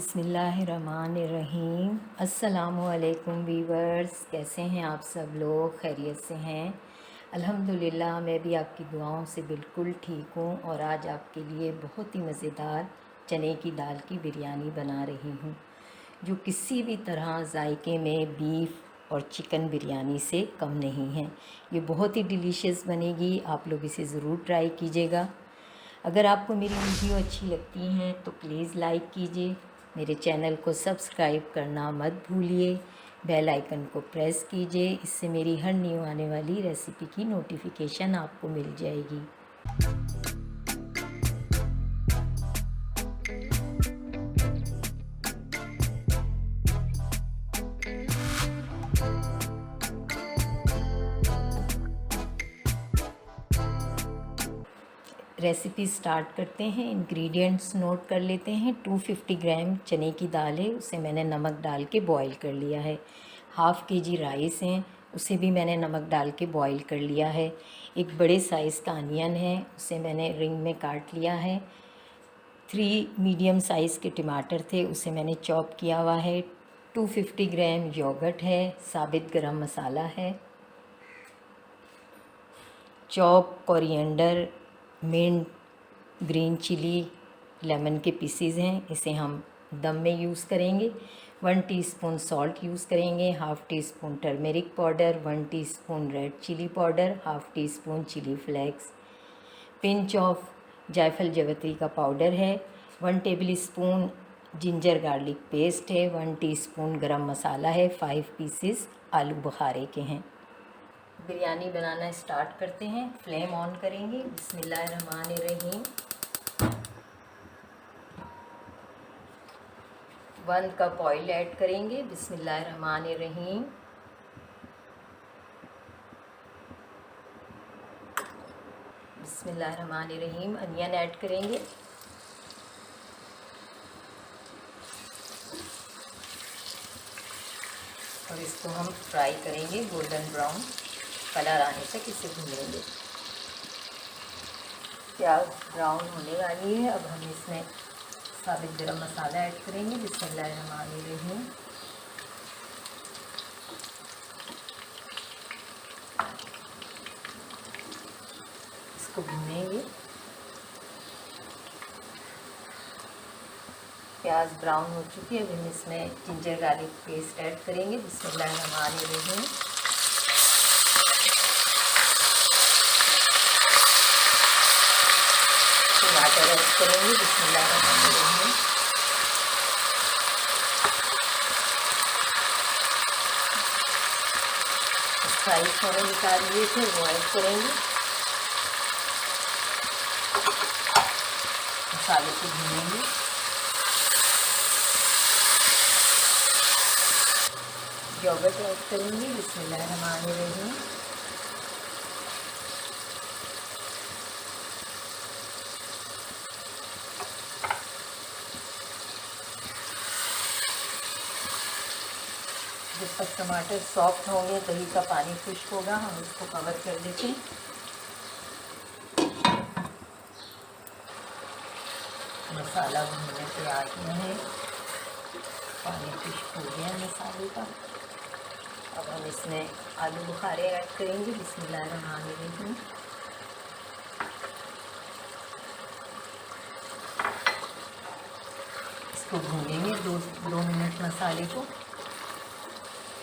बिस्मिल्लाहिर्रहमानिर्रहीम। अस्सलामुअलैकुम वीवर्स, कैसे हैं आप सब लोग? खैरियत से हैं? अल्हम्दुलिल्लाह, मैं भी आपकी दुआओं से बिल्कुल ठीक हूँ। और आज आपके लिए बहुत ही मज़ेदार चने की दाल की बिरयानी बना रही हूँ, जो किसी भी तरह जायके में बीफ और चिकन बिरयानी से कम नहीं है। ये बहुत ही डिलीशियस बनेगी, आप लोग इसे ज़रूर ट्राई कीजिएगा। अगर आपको मेरी वीडियो अच्छी लगती हैं तो प्लीज़ लाइक कीजिए, मेरे चैनल को सब्सक्राइब करना मत भूलिए, बेल आइकन को प्रेस कीजिए। इससे मेरी हर न्यू आने वाली रेसिपी की नोटिफिकेशन आपको मिल जाएगी। रेसिपी स्टार्ट करते हैं। इंग्रेडिएंट्स नोट कर लेते हैं। 250 ग्राम चने की दाल है, उसे मैंने नमक डाल के बॉईल कर लिया है। हाफ़ केजी राइस हैं, उसे भी मैंने नमक डाल के बॉईल कर लिया है। एक बड़े साइज़ का अनियन है, उसे मैंने रिंग में काट लिया है। 3 मीडियम साइज़ के टमाटर थे, उसे मैंने चॉप किया हुआ है। 250 ग्राम योगर्ट है, साबित गरम मसाला है, chop coriander, mint, green chilli, lemon के पीसीज हैं, इसे हम दम में यूज़ करेंगे। 1 टीस्पून सॉल्ट यूज़ करेंगे, half teaspoon turmeric powder, 1 teaspoon red chilli powder, half teaspoon chilli flakes, pinch of जायफल जवित्री का पाउडर है, 1 tablespoon ginger garlic paste है, 1 टीस्पून गरम मसाला है, 5 पीसेस आलू बुखारे के हैं। बिरयानी बनाना स्टार्ट करते हैं। फ्लेम ऑन करेंगे। बिस्मिल्लाहिर्रहमानिर्रहीम। 1 कप ऑयल ऐड करेंगे। बिस्मिल्लाहिर्रहमानिर्रहीम। बिस्मिल्लाहिर्रहमानिर्रहीम। अनियन ऐड करेंगे। और इसको हम फ्राई करेंगे गोल्डन ब्राउन कलर आने तक इसे भूनेंगे। प्याज ब्राउन होने वाली है। अब हम इसमें साबित गरम मसाला ऐड करेंगे। बिस्मिल्लाहिर्रहमानिर्रहीम। इसको भूनेंगे। प्याज ब्राउन हो चुकी है। अब हम इसमें जिंजर गार्लिक पेस्ट ऐड करेंगे। बिस्मिल्लाहिर्रहमानिर्रहीम। टमाटर ऐड करेंगे। बिस्मिल्लाहिर्रहमानिर्रहीम। फ्राई थोड़े निकाल लिए थे, वो ऐड करेंगे। मसाले को भूनेंगे। योगर्ट ऐड करेंगे। बिस्मिल्लाहिर्रहमानिर्रहीम। जब तक टमाटर सॉफ्ट होंगे, दही का पानी खुश्क होगा, हम इसको कवर कर देते हैं। मसाला भूनने पे आ गया है, पानी खुश्क हो गया मसाले का। अब हम इसमें आलू बुखारे ऐड करेंगे। बिस्मिल्लाहिर्रहमानिर्रहीम। इसको भूनेंगे 2 मिनट मसाले को।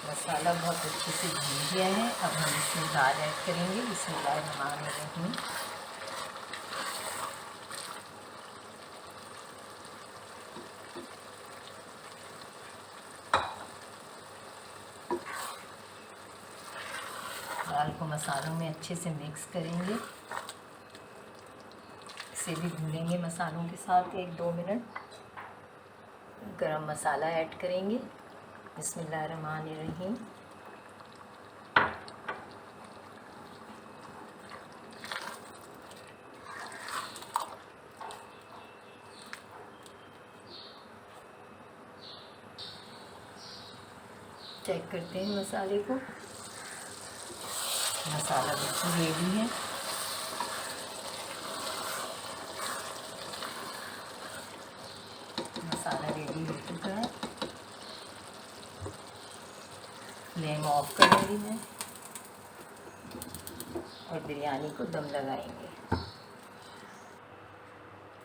मसाला बहुत अच्छे से भून गया है। अब हम इसमें दाल ऐड करेंगे। बिस्मिल्लाहिर्रहमानिर्रहीम। दाल को मसालों में अच्छे से मिक्स करेंगे। इसे भी भूनेंगे मसालों के साथ 1-2 मिनट। गरम मसाला ऐड करेंगे। बिस्मिल्लाहिर्रहमानिर्रहीम। चेक करते हैं मसाले को। मसाला बिल्कुल रेडी है। मसाला रेडी हो चुका ऑफ करूँगी मैं और बिरयानी को दम लगाएंगे।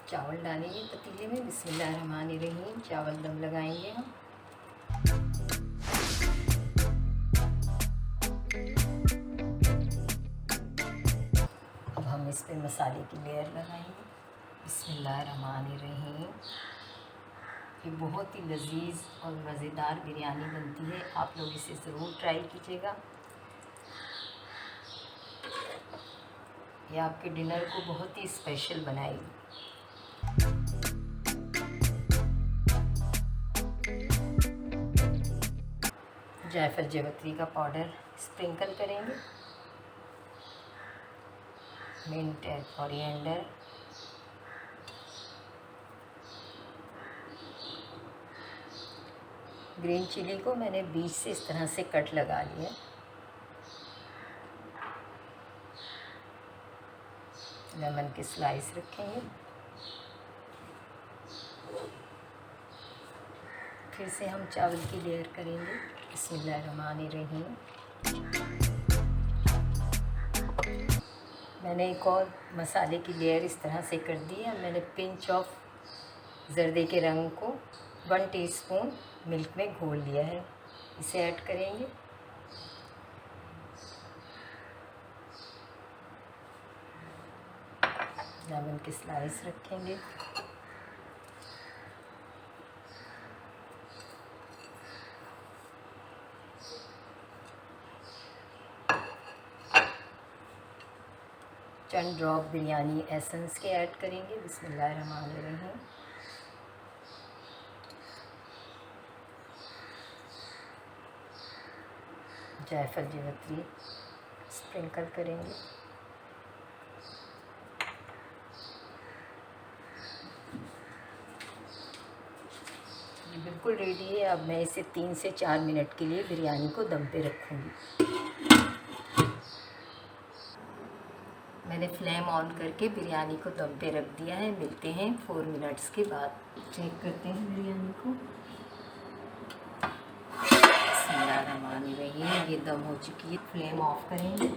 चावल डालेंगे पतीले में, बिस्मिल्लाहिर्रहमानिर्रहीम। चावल दम लगाएंगे हम। अब हम इस पे मसाले की लेयर लगाएंगे। बिस्मिल्लाहिर्रहमानिर्रहीम। ये बहुत ही लजीज और मज़ेदार बिरयानी बनती है, आप लोग इसे ज़रूर ट्राई कीजिएगा। ये आपके डिनर को बहुत ही स्पेशल बनाएगी। जायफल जावित्री का पाउडर स्प्रिंकल करेंगे। Mint and coriander, green chilli को मैंने बीच से इस तरह से कट लगा लिया। लेमन के स्लाइस रखेंगे। फिर से हम चावल की लेयर करेंगे। बिस्मिल्लाहिर्रहमानिर्रहीम। मैंने एक और मसाले की लेयर इस तरह से कर दी है। मैंने पिंच ऑफ जर्दे के रंग को 1 टीस्पून मिल्क में घोल लिया है, इसे ऐड करेंगे। लेमन के स्लाइस रखेंगे। चंद ड्रॉप बिरयानी एसेंस के ऐड करेंगे। बिस्मिल्लाहिर्रहमानिर्रहीम। जायफल जावित्री स्प्रिंकल करेंगे। ये बिल्कुल रेडी है। अब मैं इसे 3 से 4 मिनट के लिए बिरयानी को दम पे रखूँगी। मैंने फ्लेम ऑन करके बिरयानी को दम पे रख दिया है। मिलते हैं 4 मिनट्स के बाद। चेक करते हैं बिरयानी को। बिस्मिल्लाहिर्रहमानिर्रहीम। ये दम हो चुकी है। फ्लेम ऑफ करेंगे।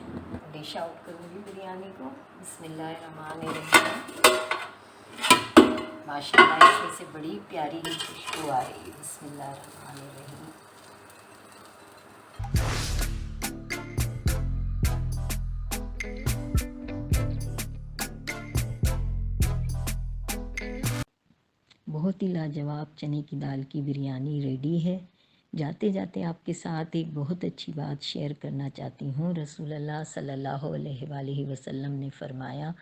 डिश आउट करूँगी बिरयानी को। बिस्मिल्लाहिर्रहमानिर्रहीम। माशाल्लाह इसमें से बड़ी प्यारी खुशबू आ रही है। बिस्मिल्लाहिर्रहमानिर्रहीम। बहुत ही लाजवाब चने की दाल की बिरयानी रेडी है। जाते जाते आपके साथ एक बहुत अच्छी बात शेयर करना चाहती हूँ। रसूलुल्लाह सल्लल्लाहु अलैहि वसल्लम ने फरमाया,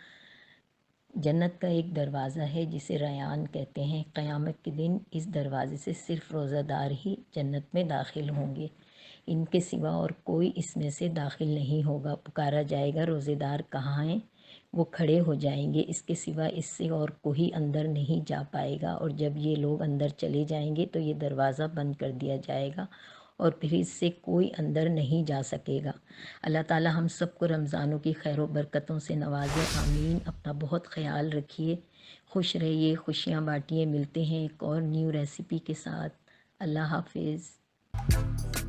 जन्नत का एक दरवाज़ा है जिसे रयान कहते हैं। क़यामत के दिन इस दरवाज़े से सिर्फ़ रोज़ादार ही जन्नत में दाखिल होंगे, इनके सिवा और कोई इसमें से दाखिल नहीं होगा। पुकारा जाएगा, रोज़ेदार कहाँ हैं? वो खड़े हो जाएंगे, इसके सिवा इससे और कोई अंदर नहीं जा पाएगा। और जब ये लोग अंदर चले जाएंगे तो ये दरवाज़ा बंद कर दिया जाएगा और फिर इससे कोई अंदर नहीं जा सकेगा। अल्लाह ताला हम सबको रमज़ानों की खैर व बरकतों से नवाज़े। आमीन। अपना बहुत ख्याल रखिए, खुश रहिए, खुशियाँ बाँटिए। मिलते हैं एक और न्यू रेसिपी के साथ। अल्लाह हाफिज़।